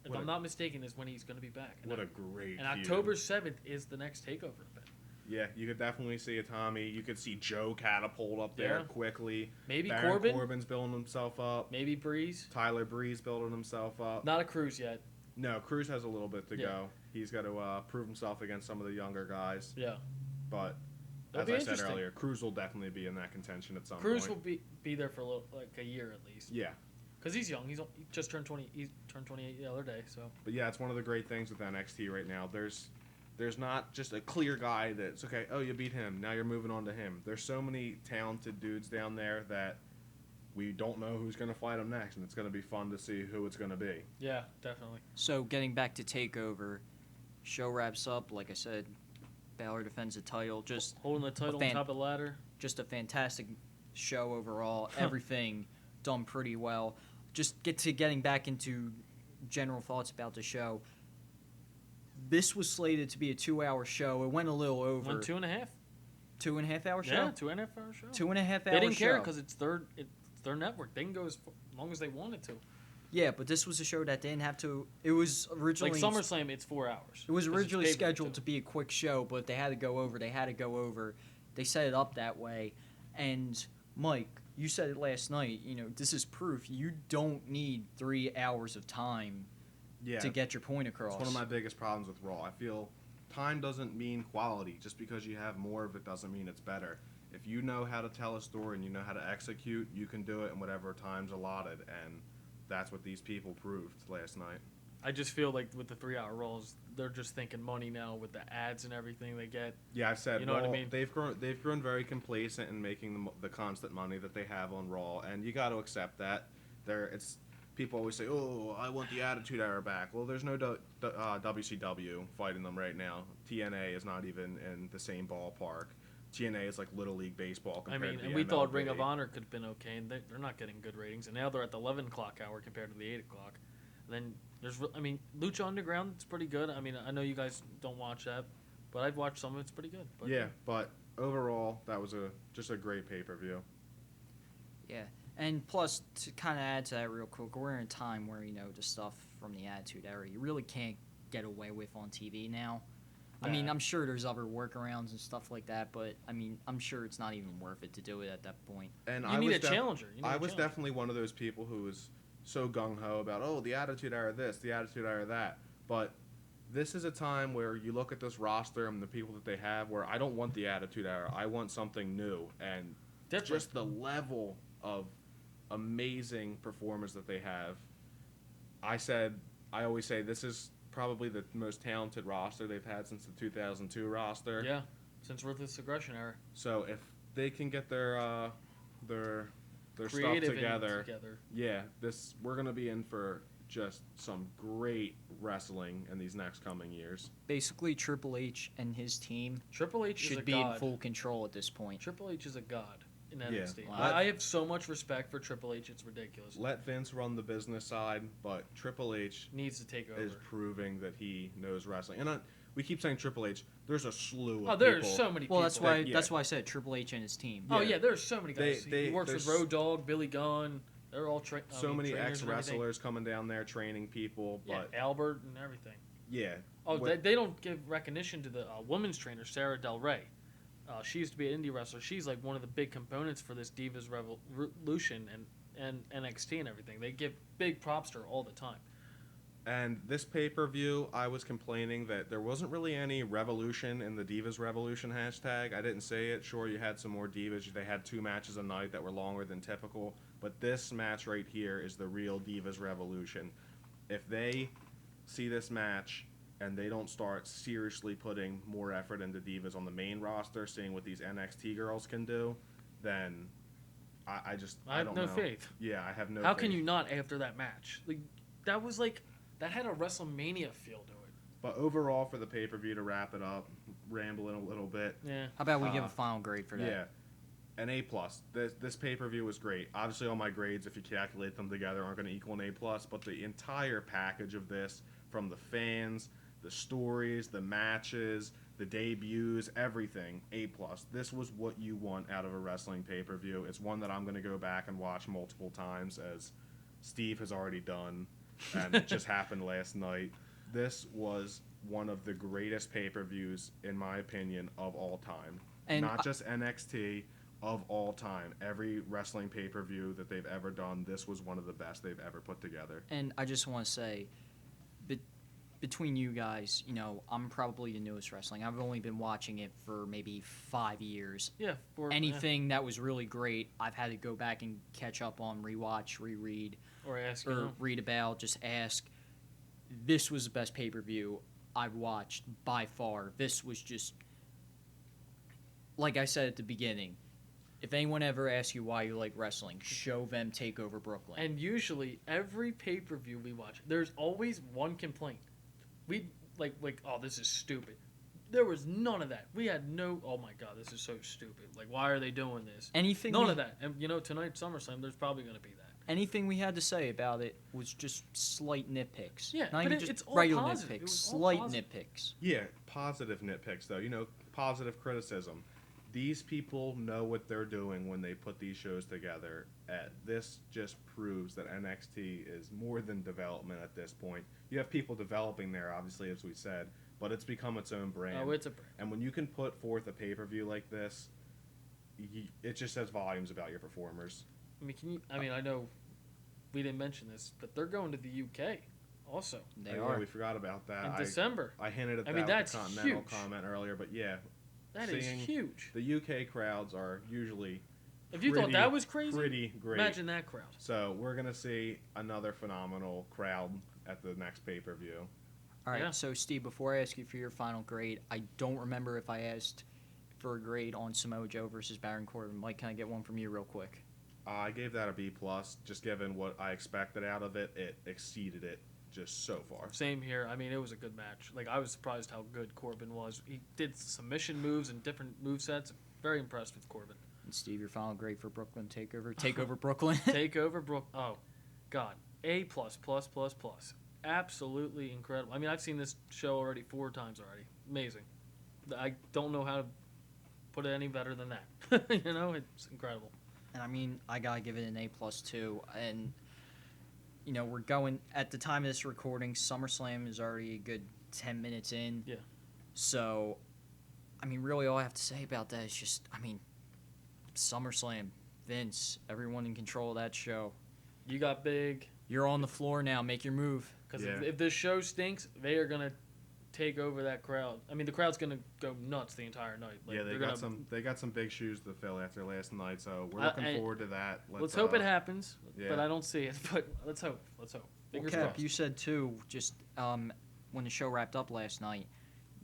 If I'm not mistaken, is when he's going to be back. What a great And October 7th is the next TakeOver event. Yeah, you could definitely see a Tommy. You could see Joe catapult up there quickly. Maybe Baron Corbin. Corbin's building himself up. Maybe Breeze. Tyler Breeze building himself up. Not a Cruz yet. No, Cruz has a little bit to go. He's got to prove himself against some of the younger guys. Yeah. But as I said earlier, Cruz will definitely be in that contention at some point. Cruz will be there for a year at least. Yeah. Because he's young. He just turned 20. He turned 28 the other day. So. But yeah, it's one of the great things with NXT right now. There's not just a clear guy that's okay. Oh, you beat him. Now you're moving on to him. There's so many talented dudes down there that we don't know who's going to fight him next, and it's going to be fun to see who it's going to be. Yeah, definitely. So getting back to TakeOver, show wraps up. Like I said, Balor defends the title. Just holding the title on top of the ladder. Just a fantastic show overall. Everything done pretty well. Just getting back into general thoughts about the show. This was slated to be a 2-hour show. It went a little over. Went 2.5. 2.5 hour show? Yeah, 2.5 hour show. 2.5 hour show. They didn't care because it's their network. They can go as long as they wanted to. Yeah, but this was a show that didn't have to. It was originally like SummerSlam. It's 4 hours. It was originally scheduled to be a quick show, but they had to go over. They set it up that way. And Mike, you said it last night. You know, this is proof. You don't need 3 hours of time to get your point across. It's one of my biggest problems with Raw. I feel time doesn't mean quality. Just because you have more of it doesn't mean it's better. If you know how to tell a story and you know how to execute, you can do it in whatever time's allotted, and that's what these people proved last night. I just feel like with the 3 hour Raws, they're just thinking money now with the ads and everything they get. Yeah, I've said, you know what I mean? They've grown very complacent in making the constant money that they have on Raw, and you got to accept that. People always say, "Oh, I want the Attitude Era back." Well, there's no WCW fighting them right now. TNA is not even in the same ballpark. TNA is like Little League Baseball compared to the and we MLB. thought Ring of Honor could have been okay, and they're not getting good ratings. And now they're at the 11 o'clock hour compared to the 8 o'clock. And then there's, Lucha Underground, it's pretty good. I mean, I know you guys don't watch that, but I've watched some of it. It's pretty good. But, yeah, but overall, that was just a great pay-per-view. Yeah, and plus, to kind of add to that real quick, we're in a time where, the stuff from the Attitude Era, you really can't get away with on TV now. I mean, I'm sure there's other workarounds and stuff like that, but, I'm sure it's not even worth it to do it at that point. And you need a challenger. I was definitely one of those people who was so gung-ho about, the Attitude Era this, the Attitude Era that. But this is a time where you look at this roster and the people that they have where I don't want the Attitude Era. I want something new. And just the level of amazing performers that they have. I always say this is probably the most talented roster they've had since the 2002 roster. Yeah, since Ruthless Aggression era. So if they can get their stuff together, yeah, we're gonna be in for just some great wrestling in these next coming years. Basically, Triple H and his team should be in full control at this point. Triple H is a god in NXT. Yeah. I have so much respect for Triple H. It's ridiculous. Let Vince run the business side, but Triple H needs to take over. Is proving that he knows wrestling. And we keep saying Triple H. There's a slew of there's so many people. Well, that's why I said Triple H and his team. Oh, yeah, there's so many guys. He works with Road Dogg, Billy Gunn. They're all many ex-wrestlers coming down there training people. But Albert and everything. Yeah, Oh, they don't give recognition to the women's trainer, Sarah Del Rey. She used to be an indie wrestler. She's like one of the big components for this Divas Revolution and NXT and everything. They give big props to her all the time. And this pay-per-view, I was complaining that there wasn't really any revolution in the Divas Revolution hashtag. I didn't say it. Sure, you had some more Divas. They had 2 matches a night that were longer than typical. But this match right here is the real Divas Revolution. If they see this match and they don't start seriously putting more effort into Divas on the main roster, seeing what these NXT girls can do, then I have don't no know. faith. Yeah, I have no faith. How can you not after that match? That had a WrestleMania feel to it. But overall, for the pay-per-view, to wrap it up, rambling a little bit. Yeah. How about we give a final grade for that? Yeah, an A+. This pay-per-view was great. Obviously, all my grades, if you calculate them together, aren't going to equal an A+, but the entire package of this, from the fans, the stories, the matches, the debuts, everything, A+. This was what you want out of a wrestling pay-per-view. It's one that I'm going to go back and watch multiple times, as Steve has already done, and it just happened last night. This was one of the greatest pay-per-views, in my opinion, of all time. And not just NXT, of all time. Every wrestling pay-per-view that they've ever done, this was one of the best they've ever put together. And I just want to say, between you guys, I'm probably the newest wrestling. I've only been watching it for maybe 5 years. Yeah. Anything that was really great, I've had to go back and catch up on, rewatch, reread, or ask, read about, just ask. This was the best pay-per-view I've watched by far. This was just, like I said at the beginning, if anyone ever asks you why you like wrestling, show them TakeOver Brooklyn. And usually, every pay-per-view we watch, there's always one complaint. We, oh, this is stupid. There was none of that. We had no, oh my God, this is so stupid. Like, why are they doing this? None of that. And, tonight, SummerSlam, there's probably going to be that. Anything we had to say about it was just slight nitpicks. Yeah, not but even just it's all regular positive. nitpicks, slight nitpicks. Yeah, positive nitpicks, though. Positive criticism. These people know what they're doing when they put these shows together. This just proves that NXT is more than development at this point. You have people developing there, obviously, as we said, but it's become its own brand. Oh, it's a brand. And when you can put forth a pay-per-view like this, it just says volumes about your performers. I know we didn't mention this, but they're going to the UK also. They are. We forgot about that. In December. I hinted at that with that's the Continental huge. comment earlier, but yeah. That is huge. The UK crowds are usually if you thought that was crazy, pretty great. Imagine that crowd. So we're going to see another phenomenal crowd at the next pay-per-view. All right, Yeah. So Steve, before I ask you for your final grade, I don't remember if I asked for a grade on Samoa Joe versus Baron Corbin. Mike, can I get one from you real quick? I gave that a B+, just given what I expected out of it. It exceeded it just so far. Same here. It was a good match. I was surprised how good Corbin was. He did submission moves and different movesets. Very impressed with Corbin. And Steve, your final grade for Brooklyn TakeOver. TakeOver Brooklyn. TakeOver Brooklyn. Oh, God. A++++. Absolutely incredible. I've seen this show already 4 times already. Amazing. I don't know how to put it any better than that. It's incredible. And I gotta give it an A+ too. And we're going at the time of this recording. SummerSlam is already a good 10 minutes in. Yeah. So, really, all I have to say about that is just, SummerSlam, Vince, everyone in control of that show. You got big. You're on the floor now. Make your move. Because if this show stinks, they are gonna take over that crowd. The crowd's gonna go nuts the entire night. They got some big shoes to fill after last night, so we're looking forward to that. Let's hope it happens, yeah. but I don't see it. But let's hope. Fingers Cap, crossed. you said too, just when the show wrapped up last night,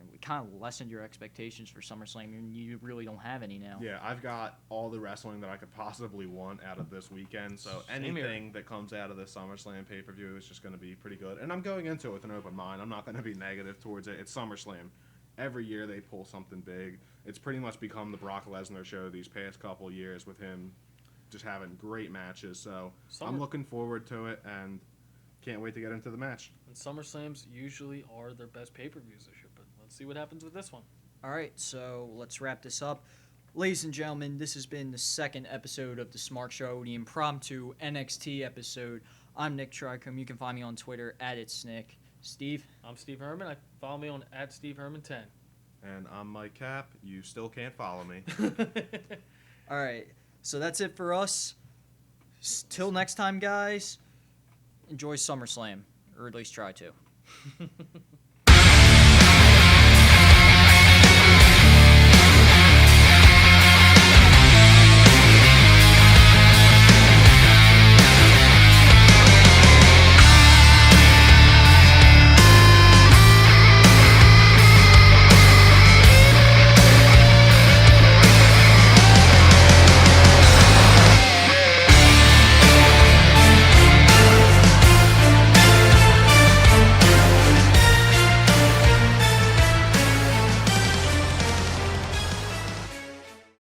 we kind of lessened your expectations for SummerSlam, and you really don't have any now. Yeah, I've got all the wrestling that I could possibly want out of this weekend, so anything that comes out of the SummerSlam pay-per-view is just going to be pretty good. And I'm going into it with an open mind. I'm not going to be negative towards it. It's SummerSlam. Every year they pull something big. It's pretty much become the Brock Lesnar show these past couple years with him just having great matches. So I'm looking forward to it and can't wait to get into the match. And SummerSlams usually are their best pay-per-views this year, but let's see what happens with this one. All right, so let's wrap this up. Ladies and gentlemen, this has been the second episode of the Smark Show, the impromptu NXT episode. I'm Nick Tricom. You can find me on Twitter @It'sNick. Steve? I'm Steve Herman. Follow me on @SteveHerman10. And I'm Mike Cap. You still can't follow me. All right. So that's it for us. Till next time, guys. Enjoy SummerSlam, or at least try to.